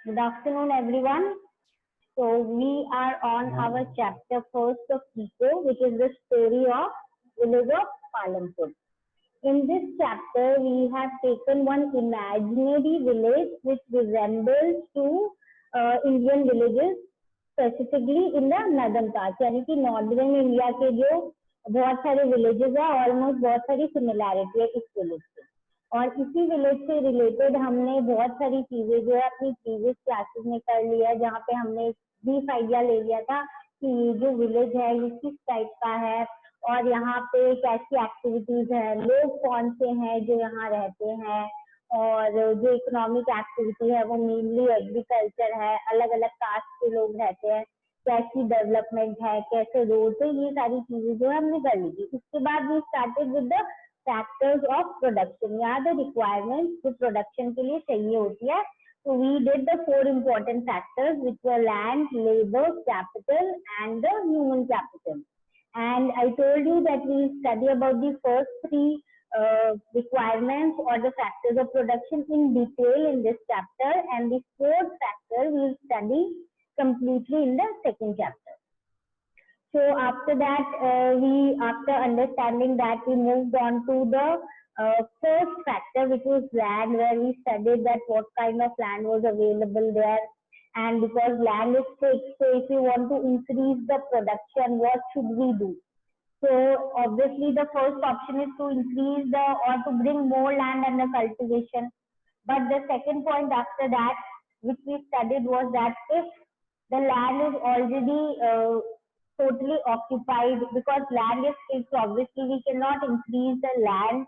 Good afternoon, everyone. So we are on our chapter first of Eco, which is the story of village of Palampur. In this chapter, we have taken one imaginary village which resembles to Indian villages, specifically in the northern part, यानी कि northern India के जो बहुत सारे villages है almost बहुत सारी similarity है इस विलेज से। और इसी विलेज से रिलेटेड हमने बहुत सारी चीजें जो है अपनी प्रीवियस क्लासेस में कर लिया है, जहाँ पे हमने ब्रीफ आइडिया ले लिया था कि ये जो विलेज है ये किस टाइप का है और यहाँ पे कैसी एक्टिविटीज है, लोग कौन से हैं जो यहाँ रहते हैं, और जो इकोनॉमिक एक्टिविटी है वो मेनली एग्रीकल्चर है, अलग अलग कास्ट के लोग रहते हैं, कैसी डेवलपमेंट है, कैसे रोड, तो ये सारी चीजें जो है हमने कर ली थी। उसके बाद we started with the factors of production, या द रिक्वायरमेंट्स जो प्रोडक्शन के लिए चाहिए होती है। So we did the four important factors which were land, labor, capital and the human capital. And I told you that we study about the first three requirements or the factors of production in detail in this chapter, and the fourth factor we will study completely in the second chapter. So after that, after understanding that, we moved on to the first factor, which was land, where we studied that what kind of land was available there. And because land is fixed, so if we want to increase the production, what should we do? So obviously the first option is to increase or to bring more land under cultivation. But the second point after that, which we studied, was that if the land is already totally occupied, because land is fixed, obviously we cannot increase the land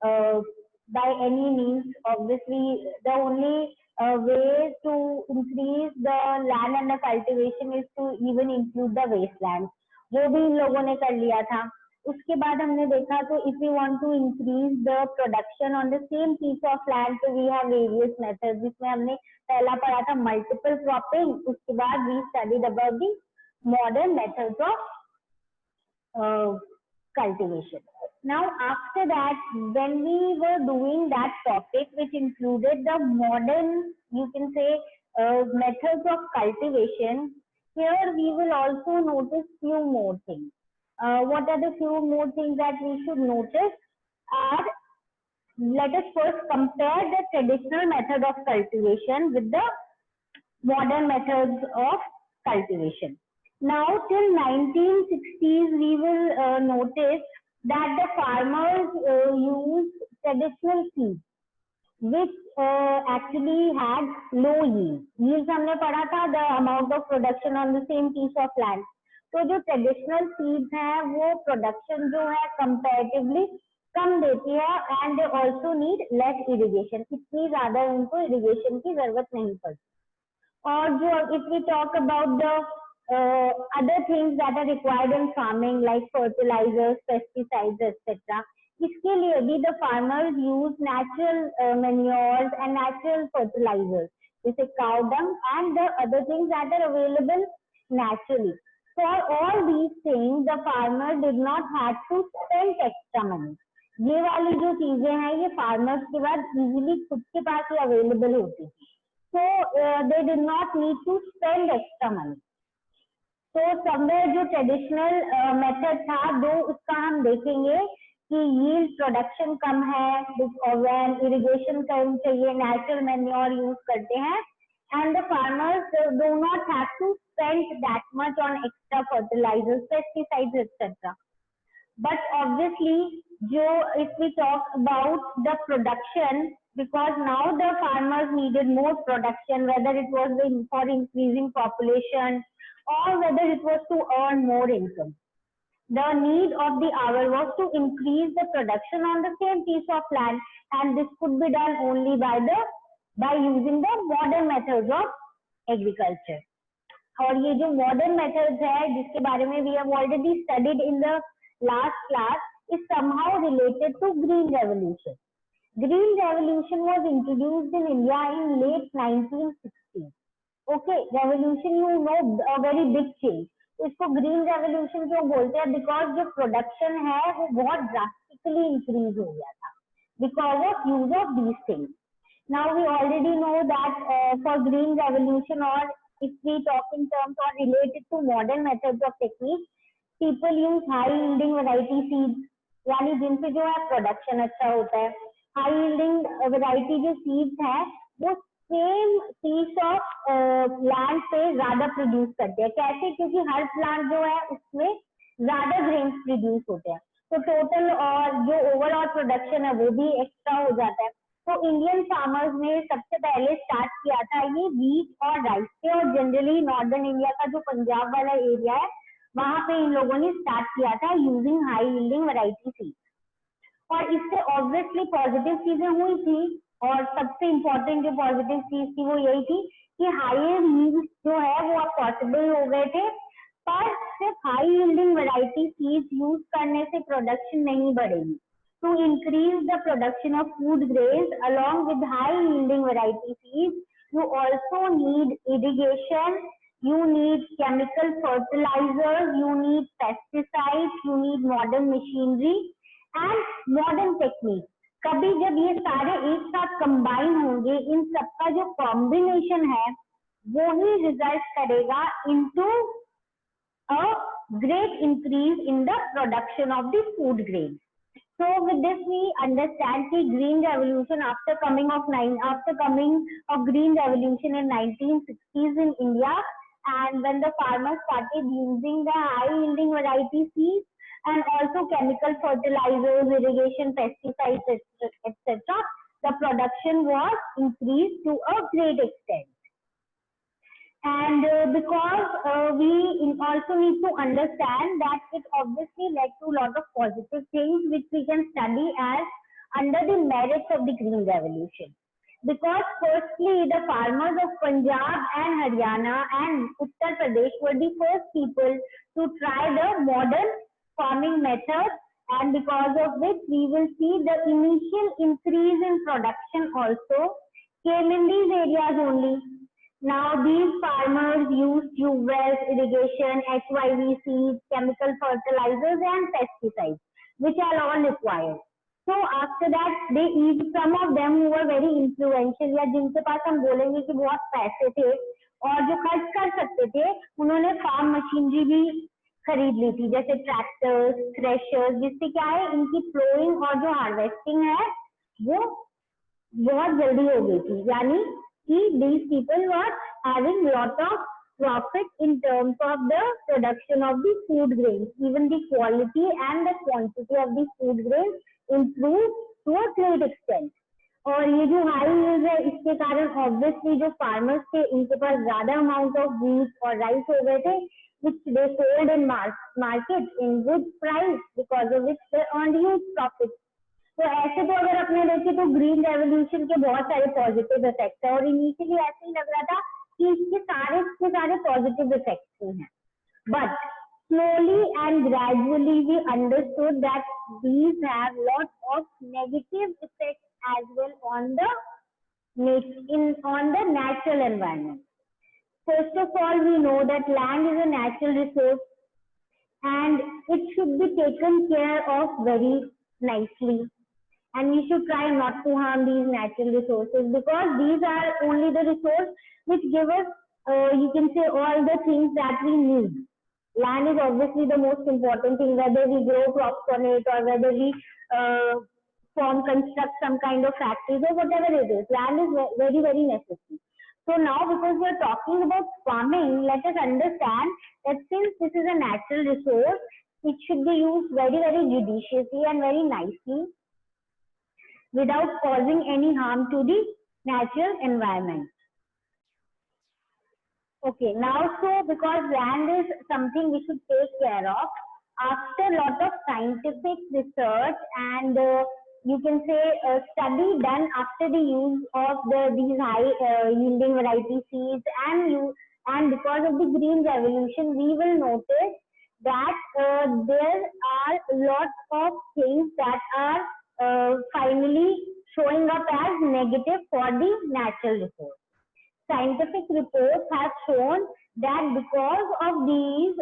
uh, by any means. Obviously, the only way to increase the land under cultivation is to even include the wasteland. वो भी इन लोगों ने कर लिया था। उसके बाद हमने देखा तो if we want to increase the production on the same piece of land, तो we have various methods, जिसमें हमने पहला पढ़ा था multiple cropping। उसके बाद we studied about the modern methods of cultivation. Now after that, when we were doing that topic which included the modern, you can say, methods of cultivation, here we will also notice few more things. What are the few more things that we should notice are, let us first compare the traditional method of cultivation with the modern methods of cultivation. Now till 1960s, we will notice that the farmers use traditional seeds which actually had low yield. Yields हमने पढ़ा था, the amount of production on the same piece of land. तो जो traditional seeds हैं वो production जो है comparatively कम देती है, and they also need less irrigation, इतनी ज्यादा उनको इरिगेशन की जरूरत नहीं पड़ती। और जो if we talk about the other things that are required in farming like fertilizers, pesticides, etc., इसके लिए भी the farmers use natural manures and natural fertilizers, जैसे cow dung and the other things that are available naturally. For all these things, the farmer did not have to spend extra money. ये वाली जो चीजें हैं ये farmers के बाद easily खुद के पास ही available होती थी, so they did not need to spend extra money. तो समवेयर जो ट्रेडिशनल मेथड था, दो उसका हम देखेंगे कि यील्ड प्रोडक्शन कम है, व्हेन इरिगेशन कम चाहिए, नेचुरल मैन्योर यूज करते हैं, and the farmers do not have to spend that much on extra fertilisers, pesticides etcetera. But obviously, if we talk about the production, because now the farmers needed more production, whether it was for increasing population or whether it was to earn more income. The need of the hour was to increase the production on the same piece of land, and this could be done only by using the modern methods of agriculture. और ये जो modern methods है जिसके बारे में we have already studied in the last class, is somehow related to Green Revolution. Green Revolution was introduced in India in late 1960s. Okay, revolution, you know, a very big change. तो इसको green revolution क्यों बोलते हैं? Because जो production है वो बहुत drastically increase हो गया था because of use of these things. Now we already know that for green revolution, or if we talk in terms or related to modern methods of technique, people use high yielding variety seeds, यानी जिनसे जो है production अच्छा होता है. High yielding variety जो seeds है वो सेम पीस ऑफ लैंड पे ज्यादा प्रोड्यूस करते हैं. कैसे? क्योंकि हर प्लांट जो है उसमें ज्यादा ग्रेन्स प्रोड्यूस होते हैं, तो टोटल और जो ओवरऑल प्रोडक्शन है वो भी एक्स्ट्रा हो जाता है. तो इंडियन फार्मर्स ने सबसे पहले स्टार्ट किया था ये व्हीट और राइस से, और जनरली नॉर्दर्न इंडिया का जो पंजाब वाला एरिया है वहां पे इन लोगों ने स्टार्ट किया था using high yielding variety seed. और इससे ऑब्वियसली पॉजिटिव चीजें हुई थी, और सबसे इम्पोर्टेंट जो पॉजिटिव चीज थी वो यही थी कि हायर यील्ड जो है वो अब पॉसिबल हो गए थे. पर सिर्फ high yielding variety seeds use करने से प्रोडक्शन नहीं बढ़ेगी. To increase the production of food grains along with high yielding variety seeds you also need irrigation, you need chemical fertilizers, you need pesticides, you need modern machinery and modern techniques. कभी जब ये सारे एक साथ combine होंगे, इन सबका जो combination है वो ही रिजल्ट करेगा into a great increase in the production of the food grains. So with this we understand the green revolution after coming of green revolution in 1960s in India, and when the farmers started using the high yielding variety seeds and also chemical fertilizers, irrigation, pesticides, etc., the production was increased to a great extent. And because we also need to understand that it obviously led to a lot of positive things which we can study as under the merits of the green revolution. Because firstly, the farmers of Punjab and Haryana and Uttar Pradesh were the first people to try the modern farming methods, and because of which we will see the initial increase in production also came in these areas only. Now these farmers use tube wells, irrigation, HYV seeds, chemical fertilizers and pesticides, which are all required. So after that, they each, some of them who were very influential या जिनके पास हम बोलेंगे कि बहुत पैसे थे और जो खर्च कर सकते थे, उन्होंने फार्म मशीनरी भी खरीद ली थी, जैसे ट्रैक्टर्स, थ्रेशर्स, जिससे क्या है इनकी प्लोइंग और जो हार्वेस्टिंग है वो बहुत जल्दी हो गई थी. यानी these people were having lot of profit in terms of the production of the food grains. Even the quality and the quantity of the food grains improved to a great extent. और ये जो high use है इसके कारण obviously जो farmers थे इनके पास ज्यादा अमाउंट ऑफ व्हीट और राइस हो गए थे, which they sold in market in good price, because of which they earned huge profit. तो ऐसे तो अगर अपने देखें तो ग्रीन रेवोल्यूशन के बहुत सारे पॉजिटिव इफेक्ट्स है, और इनिशियली ऐसे ही लग रहा था कि इसके सारे पॉजिटिव इफेक्ट्स हैं. But slowly and gradually we understood that these have lots of negative effects as well on the natural environment. First of all, we know that land is a natural resource and it should be taken care of very nicely. And we should try not to harm these natural resources, because these are only the resource which give us, you can say, all the things that we need. Land is obviously the most important thing, whether we grow crops on it or whether we construct some kind of factories or whatever it is. Land is very, very necessary. So now, because we are talking about farming, let us understand that since this is a natural resource, it should be used very, very judiciously and very nicely, without causing any harm to the natural environment. Okay, now so because land is something we should take care of, after a lot of scientific research and you can say study done after the use of these high yielding variety seeds, and because of the green revolution, we will notice that there are lots of things that are finally showing up as negative for the natural resource. Scientific reports have shown that because of these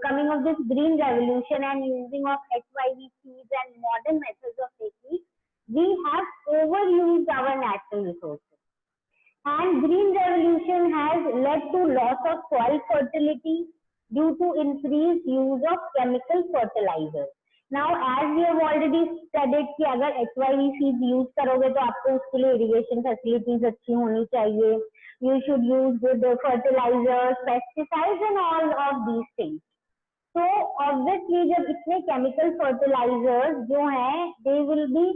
coming of this green revolution and using of HYV seeds and modern methods of technique, we have overused our natural resources. And green revolution has led to loss of soil fertility due to increased use of chemical fertilizers. Now, as we have already studied कि अगर HYV seeds use करोगे तो आपको उसके लिए irrigation facilities अच्छी होनी चाहिए. You should use good fertilizers, pesticides and all of these things. So obviously जब इतने chemical fertilizers जो हैं they will be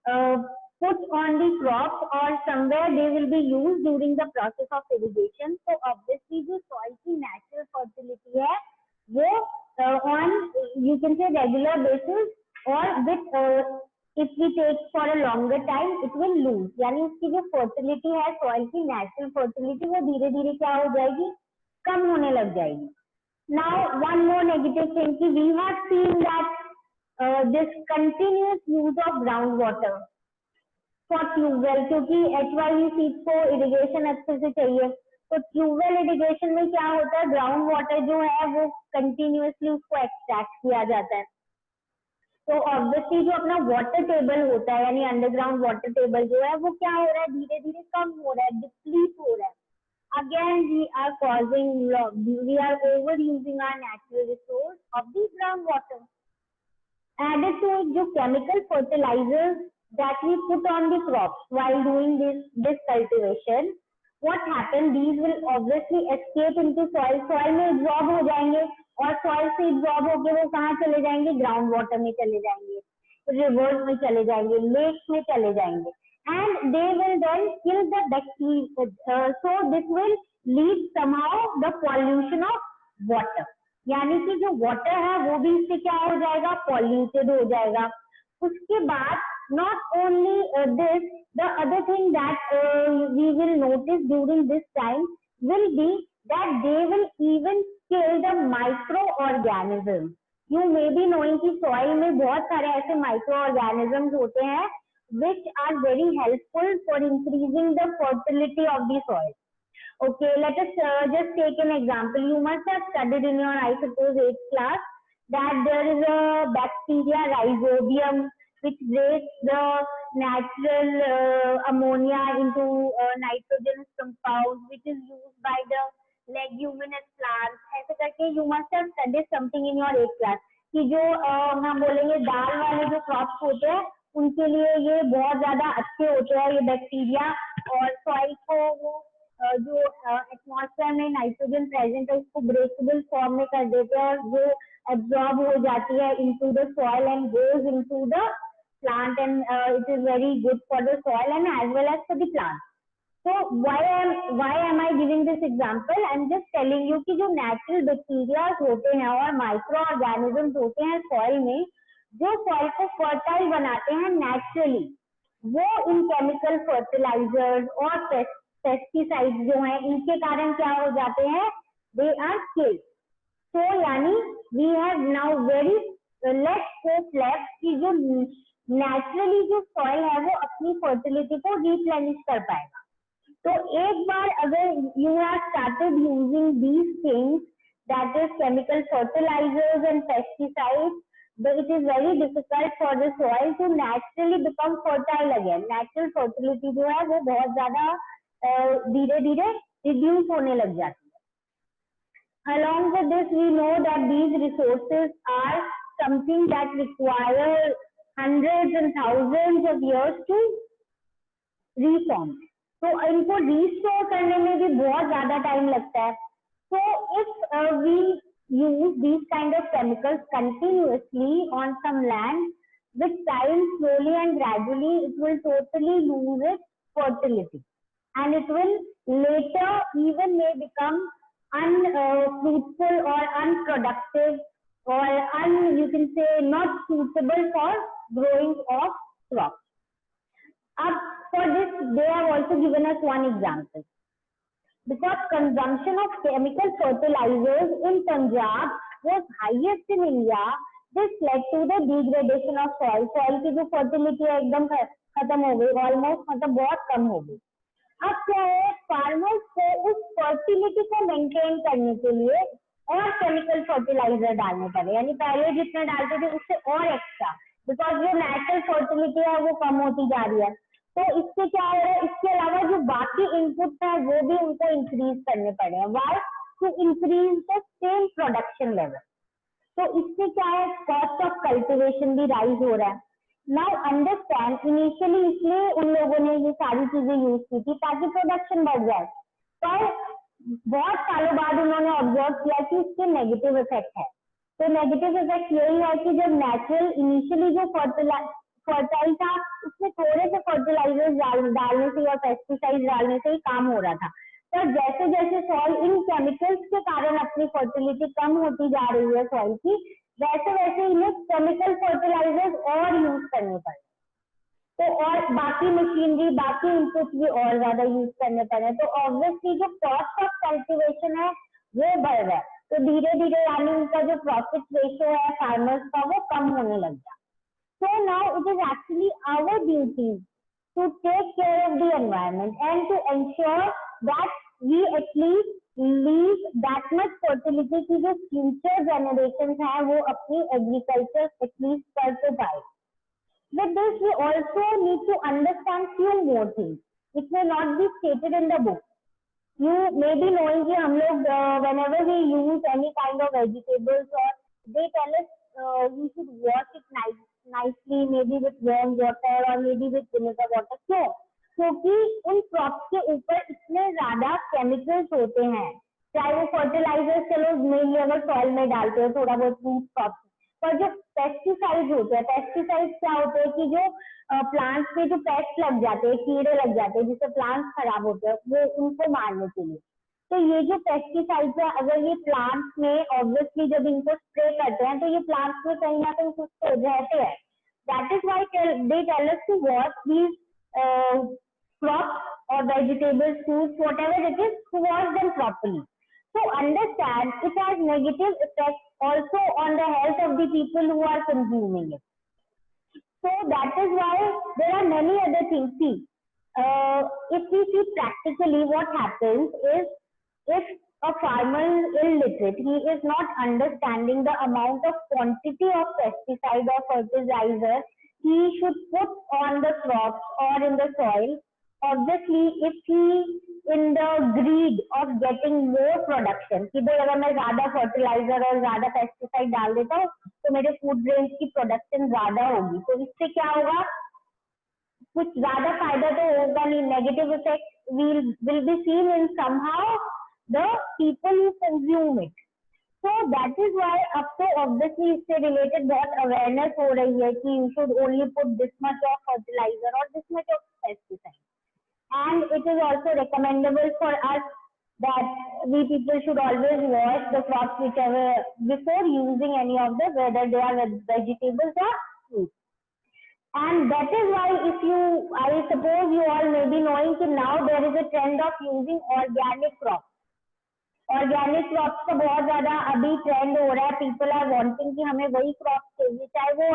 uh, put on the crops or somewhere they will be used during the process of irrigation. So obviously जो soil की natural fertility है वो on you can say regular basis or with if we take for a longer time it will lose. यानी उसकी जो fertility है soil की natural fertility वो धीरे धीरे क्या हो जाएगी, कम होने लग जाएगी. Now, one more negative thing, we have seen that this continuous use of groundwater for tubewell, क्योंकि HYV सीड्स को इरिगेशन अच्छे से चाहिए, तो ट्यूबवेल इरिगेशन में क्या होता है, ग्राउंड वाटर जो है वो कंटिन्यूसली उसको एक्सट्रैक्ट किया जाता है. तो ऑब्वियसली जो अपना वाटर टेबल होता है यानी अंडरग्राउंड वाटर टेबल जो है वो क्या हो रहा है, धीरे धीरे कम हो रहा है, डिप्लीट हो रहा है. Again, we are overusing our natural resource of the groundwater. Added to it, जो chemical fertilizers that we put on the crops while doing this cultivation, what happens? These will obviously escape into soil. Soil में absorb हो जाएंगे और soil से absorb होके वो कहाँ चले जाएंगे? Ground water में चले जाएंगे, rivers में चले जाएंगे, lakes में चले जाएंगे. And they will then kill the bacteria. So this will lead somehow the pollution of water. यानी कि जो water है वो भी इससे क्या हो जाएगा, polluted हो जाएगा. उसके बाद not only this, the other thing that we will notice during this time will be that they will even kill the microorganisms. You may be knowing कि soil में बहुत सारे ऐसे microorganisms होते हैं which are very helpful for increasing the fertility of the soil. Okay, let us just take an example. You must have studied in your, I suppose, 8th class that there is a bacteria rhizobium which breaks the natural ammonia into nitrogenous compounds which is used by the leguminous plants. ऐसे करके you must have studied something in your 8th class कि जो हम बोलेंगे दाल वाले जो crops होते हैं उनके लिए ये बहुत ज्यादा अच्छे होते हैं ये बैक्टीरिया, और सॉइल को वो जो एटमॉस्फेयर में नाइट्रोजन प्रेजेंट है उसको ब्रेकेबल फॉर्म में कर देते हैं, जो एब्जॉर्ब हो जाती है into the soil and goes into the plant and it is very good for the soil and as well as for the plant. So why am I giving this example? I'm just telling you कि जो natural bacteria होते हैं और micro organisms होते हैं soil में जो soil को फर्टाइल बनाते हैं नेचुरली, वो इन केमिकल फर्टिलाइजर्स और पेस्टिसाइड्स जो हैं इनके कारण क्या हो जाते हैं, दे आर किल्ड. सो यानी we have now very less scope left कि जो नेचुरली जो सॉइल है वो अपनी फर्टिलिटी को रिप्लेनिश कर पाएगा. तो एक बार अगर you have started using these things that is chemical fertilisers and pesticides, but it is very difficult for the soil to naturally become fertile again. Natural fertility जो है वो बहुत ज्यादा धीरे धीरे reduce होने लग जाती है. Along with this, we know that these resources are something that require hundreds and thousands of years to reform. तो इनको restore करने में भी बहुत ज्यादा टाइम लगता है. So if we use these kind of chemicals continuously on some land, with time slowly and gradually it will totally lose its fertility and it will later even may become unfruitful or unproductive or you can say not suitable for growing of crops. For this they have also given us one example. Because consumption of chemical fertilizers in Punjab was highest in India, this led to the degradation of soil. Soil की जो fertility है एकदम खत्म हो गई, almost मतलब बहुत कम हो गई. अब क्या है, फार्मर्स को उस फर्टिलिटी को मेंटेन करने के लिए और केमिकल फर्टिलाइजर डालने पड़े, यानी पहले जितने डालते थे उससे और एक्स्ट्रा, बिकॉज जो नेचुरल फर्टिलिटी है वो कम होती जा रही है. तो इससे क्या हो रहा है, इसके अलावा जो बाकी इनपुट है वो भी उनको इंक्रीज करने पड़े हैं, why to increase the same production level. तो इससे क्या है, कॉस्ट ऑफ कल्टिवेशन भी राइज हो रहा है। नाउ अंडरस्टैंड, इनिशियली इसलिए उन लोगों ने ये सारी चीजें यूज की थी ताकि प्रोडक्शन बढ़ जाए, पर बहुत सालों बाद उन्होंने ऑब्जर्व किया कि इसके नेगेटिव इफेक्ट है। तो नेगेटिव इफेक्ट यही है कि जब नेचुरल इनिशियली जो फर्टाइल था उसमें थोड़े से फर्टिलाइजर्स डालने से या पेस्टिसाइड डालने से ही काम हो रहा था, पर जैसे जैसे सॉइल इन केमिकल्स के कारण अपनी फर्टिलिटी कम होती जा रही है सॉइल की, वैसे वैसे इन्हें केमिकल फर्टिलाइजर्स और यूज करने पड़े, तो और बाकी मशीनरी बाकी इनपुट भी और ज्यादा यूज करने पड़े, तो ऑब्वियसली जो कॉस्ट ऑफ कल्टिवेशन है वो बढ़ रहा है, तो धीरे धीरे यानी उनका जो प्रॉफिट रेशियो है फार्मर्स का वो कम होने लग गया। So now it is actually our duty to take care of the environment and to ensure that we at least leave that much fertility कि जो future generations हैं वो अपनी agriculture at least कर तो पाए। With this we also need to understand few more things which may not be stated in the book. You may be knowing कि हम लोग whenever we use any kind of vegetables or they tell us you should wash it nicely, maybe with warm water or maybe with vinegar water. क्यों? क्योंकि उन crops के ऊपर इतने ज्यादा केमिकल्स होते हैं, चाहे वो फर्टिलाइजर्स चलो मेनली अगर सॉइल में डालते हो थोड़ा बहुत फ्रूट क्रॉप्स, पर जो पेस्टिसाइड्स होते हैं, पेस्टिसाइड्स क्या होते हैं कि जो प्लांट्स में जो पेस्ट लग जाते हैं, कीड़े लग जाते हैं जिससे प्लांट्स खराब होते हैं, वो उनको मारने के लिए। तो ये जो पेस्टिसाइड्स है अगर ये प्लांट्स में ऑब्वियसली जब इनको स्प्रे करते हैं तो ये प्लांट्स में कहीं ना कहीं कुछ तो रहते हैं, that is why they tell us to wash these crops or vegetables, fruits, whatever it is, to wash them properly. So understand it has negative effects also on the health of the people who are consuming it. So that is why there are many other things. See, if we see practically what happens is, if a farmer is illiterate, he is not understanding the amount of quantity of pesticide or fertilizer he should put on the crops or in the soil. Obviously, if he in the greed of getting more production, कि भाई अगर मैं ज्यादा fertiliser और ज्यादा pesticide डाल देता हूँ तो मेरे फूड ग्रेन्स की प्रोडक्शन ज्यादा होगी, तो इससे क्या होगा, कुछ ज्यादा फायदा तो होगा नहीं, negative effect will be seen in somehow the people who consume it. So that is why अब तो obviously इससे related बहुत awareness हो रही है कि you should only put this much of fertilizer or this much of pesticide, and it is also recommendable for us that we people should always wash the crops whichever before using any of the, whether they are vegetables or fruits. And that is why if you, I suppose you all may be knowing that now there is a trend of using organic crops. Organic crops का बहुत ज्यादा अभी trend हो रहा है, people are wanting कि हमें वही क्रॉप्स चाहिए, चाहे वो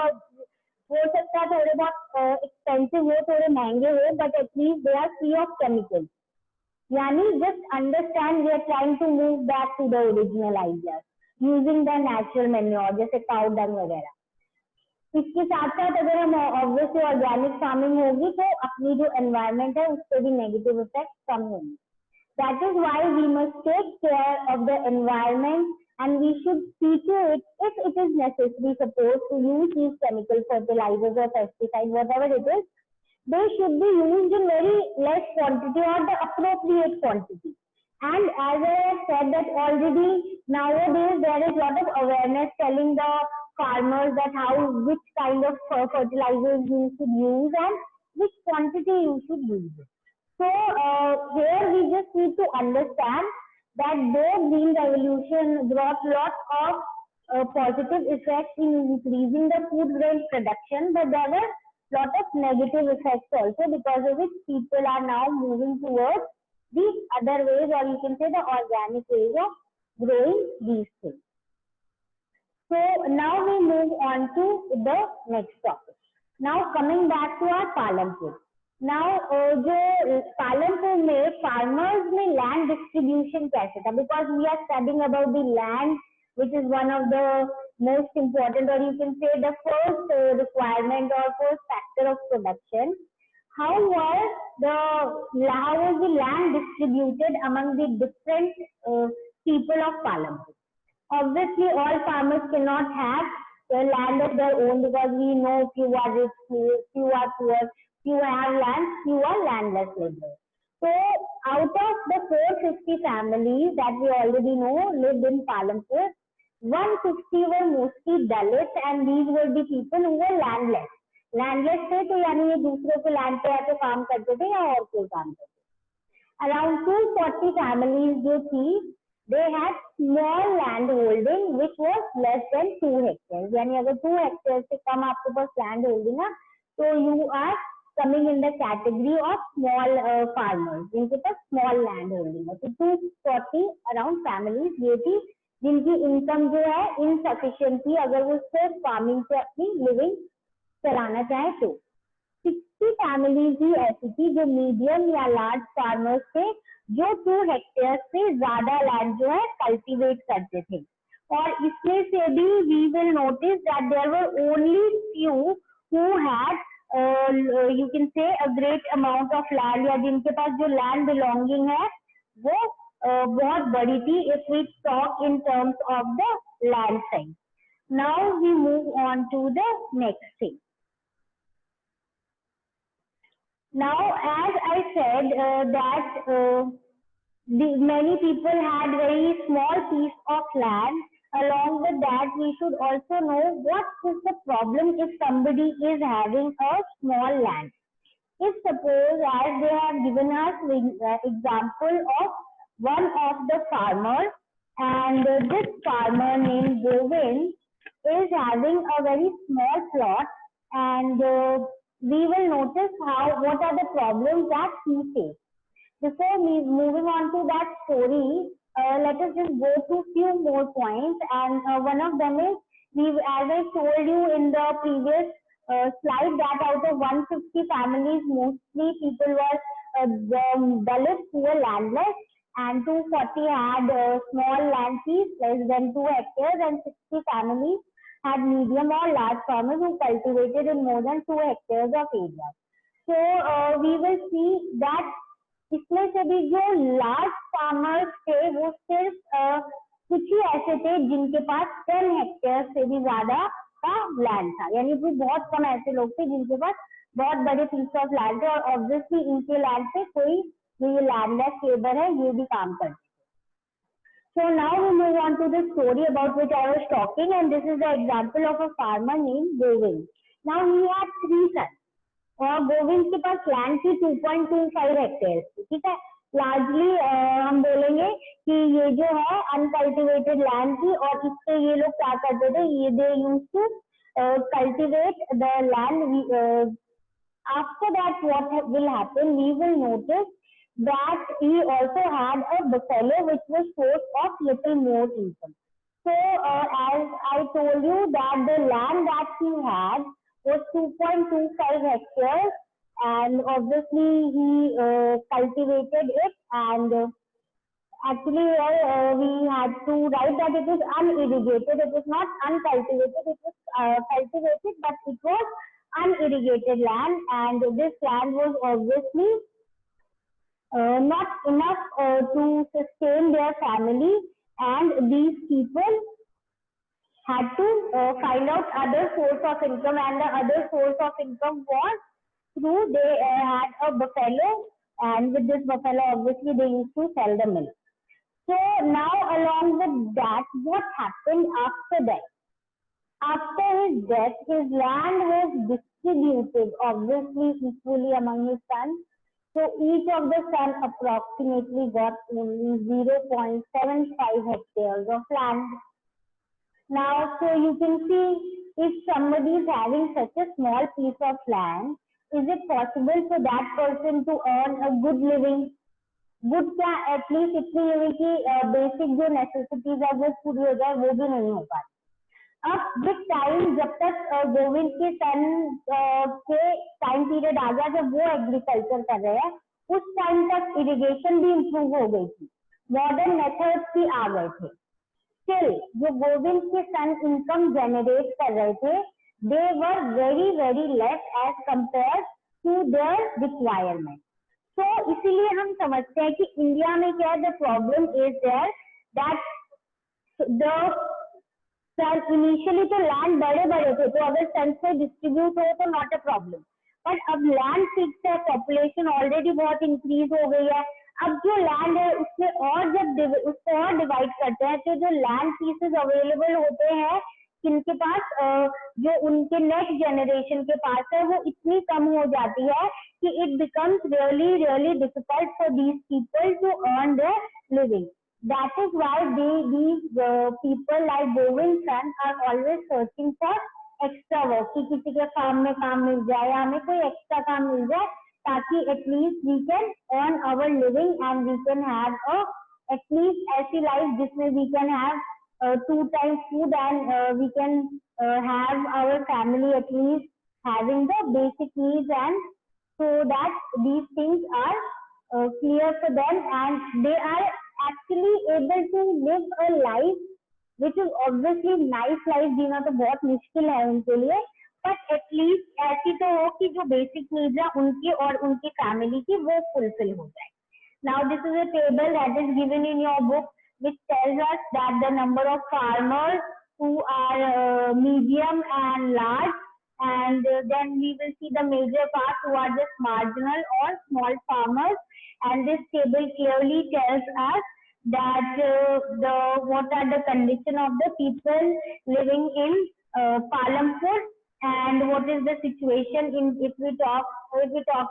हो सकता है थोड़े बहुत एक्सपेंसिव हो, थोड़े महंगे हो, but at least they are free of chemicals. यानी just understand we are trying to move back to the original ideas using the natural manure जैसे काउ डंग वगैरह। इसके साथ साथ अगर हम ऑब्वियसली ऑर्गेनिक फार्मिंग होगी तो अपनी जो एनवायरमेंट है उस पर भी नेगेटिव इफेक्ट कम होंगे। That is why we must take care of the environment and we should see to it, if it is necessary, suppose to use these chemical fertilizers or pesticides, whatever it is, they should be used in very less quantity or the appropriate quantity. And as I have said that already, nowadays there is a lot of awareness telling the farmers that which kind of fertilizers you should use and which quantity you should use it. So here we just need to understand that though green revolution brought lot of positive effects in increasing the food grain production, but there were lot of negative effects also, because of which people are now moving towards these other ways, or you can say the organic ways of growing these things. So now we move on to the next topic. Now coming back to our Palanpur. Now जो पालनपुर में farmers में land distribution कैसे था, because we are studying about the land which is one of the most important और you can say the first requirement और first factor of production. how was the land distributed among the different people of Palampur? Obviously, all farmers cannot have the land of their own, because we know few are rich, few are poor, few have land, few are landless laborers. So, out of the 450 families that we already know lived in Palampur, 150 were mostly Dalits, and these were the people who were landless. Landless थे तो यानी ये दूसरों के land पे आके काम करते थे या और कोई काम करते थे. Around 240 families जो थी, they had small land holding which was less than 2 hectares. यानी अगर 2 hectares से कम आपके पास land holding है, तो you are coming in the category of small farmers, जिनके पास small land holding है. तो 240 around families ये थी जिनकी इनकम जो है insufficient थी अगर वो सिर्फ फार्मिंग से अपनी लिविंग चलाना चाहे तो. 60 फैमिलीज ही ऐसी थी जो मीडियम या लार्ज फार्मर्स थे, जो 2 हेक्टेयर से ज्यादा लैंड जो है कल्टीवेट करते थे. और इसमें से भी we will notice that there were only few who had you can say a great amount of land, या जिनके पास जो लैंड बिलोंगिंग है वो बहुत बड़ी थी if we talk in terms of the land size. Now we move on to the next thing. Now, as I said that many people had very small piece of land. Along with that, we should also know what is the problem if somebody is having a small land. If suppose, as they have given us example of one of the farmers, and this farmer named Govind is having a very small plot, and we will notice what are the problems that he faced. Before moving on to that story, let us just go to few more points, and one of them is, as I told you in the previous slide, that out of 150 families, mostly people were the Dalits who were landless, and 240 had small land piece less than 2 hectares, and 60 families had medium or large farmers who cultivated in more than 2 hectares of area. So we will see that इसमें से भी जो large farmers थे वो सिर्फ कुछ ही ऐसे थे जिनके पास 10 हेक्टेयर से भी ज्यादा का लैंड था. यानी कि बहुत कम ऐसे लोग थे जिनके पास बहुत बड़े पीस ऑफ लैंड थे, और ऑब्वियसली इनके लैंड पे कोई जो ये लैंडलेस लेबर है ये भी काम करते. So now we move on to the story about which I was talking, and this is the example of a farmer named Govind. Now he had 3 sons. और गोविंद के पास लैंड थी 2.25 हेक्टेयर. ठीक है, लार्जली हम बोलेंगे कि ये जो है अनकल्टिवेटेड लैंड थी, और इससे ये लोग क्या करते थे, ये they used to cultivate the land. After that, what will happen, we will notice that he also had a buffalo which was source of little more income. So as I told you that the land that he had was 2.25 hectares, and obviously he cultivated it, and actually we had to write that it is unirrigated. It was not uncultivated, it was cultivated, but it was unirrigated land, and this land was obviously not enough to sustain their family, and these people had to find out other source of income, and the other source of income was through they had a buffalo, and with this buffalo obviously they used to sell the milk. So now along with that, what happened after that? After his death, his land was distributed obviously equally among his sons. So each of the sons approximately got only 0.75 hectares of land. Now, so you can see, if somebody is having such a small piece of land, is it possible for that person to earn a good living? Good क्या at least इतनी living की basic जो necessities है वो पूरी हो जाए, वो भी नहीं हो पाती. अब विद टाइम, जब तक गोविंद के सन के टाइम पीरियड आ गया जब वो एग्रीकल्चर कर रहे हैं, उस टाइम तक इरिगेशन भी इम्प्रूव हो गई थी, मॉडर्न मेथड्स भी आ गए थे. स्टिल जो गोविंद के सन इनकम जनरेट कर रहे थे, they were very very less as compare to their requirement. So इसीलिए हम समझते हैं कि इंडिया में क्या है, the problem is there that the sir initially तो लैंड बड़े बड़े थे, तो अगर सन से डिस्ट्रीब्यूट हो तो नॉट अ प्रॉब्लम, बट अब लैंड फिक्स है, पॉपुलेशन ऑलरेडी बहुत इंक्रीज हो गई है, अब जो लैंड है उसमें और जब उसको और डिवाइड करते हैं तो जो लैंड पीसेस अवेलेबल होते हैं किनके पास, जो उनके नेक्स्ट जनरेशन के पास है, वो इतनी कम हो जाती है कि it becomes really really difficult for these people to earn their living. That is why these people like Govind son are always searching for extra work कि किसी के काम में काम मिल जाए या हमें कोई एक्स्ट्रा काम मिल जाए ताकि at least we can earn our living and we can have a at least ऐसी life जिसमें we can have 2 times food and we can have our family at least having the basic needs, and so that these things are clear for them and they are actually able to live a life which is obviously nice life. जीना तो बहुत मुश्किल है उनके लिए, but at least ऐसी तो हो कि जो basic needs है उनकी और उनकी family की वो fulfill हो जाए. Now this is a table that is given in your book which tells us that the number of farmers who are medium and large, and then we will see the major part who are just marginal or small farmers, and this table clearly tells us that what are the condition of the people living in Palampur, and what is the situation in if we talk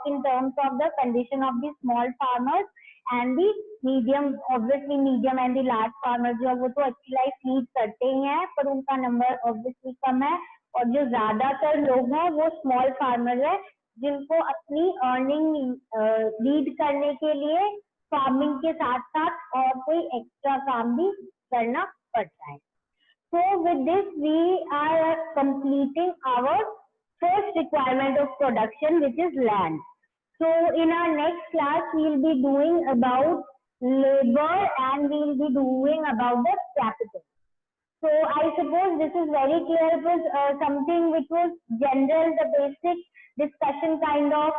in terms of the condition of the small farmers and the medium, obviously medium and the large farmers जो वो तो अच्छी life lead करते ही हैं पर उनका number obviously कम है, और जो ज्यादातर लोग हैं वो स्मॉल फार्मर है जिनको अपनी अर्निंग लीड करने के लिए फार्मिंग के साथ साथ और कोई एक्स्ट्रा काम भी करना पड़ता है. So with this we are completing our first requirement of production, which is land. So in our next class we will be doing about labor and we will be doing about the capital. So I suppose this is very clear. It was something which was general, the basic discussion kind of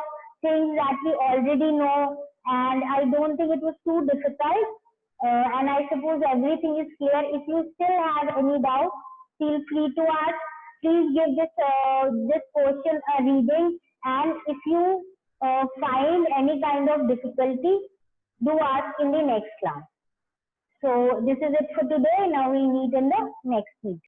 things that we already know, and I don't think it was too difficult. And I suppose everything is clear. If you still have any doubt, feel free to ask. Please give this question a reading, and if you find any kind of difficulty, do ask in the next class. So this is it for today. Now we meet in the next week.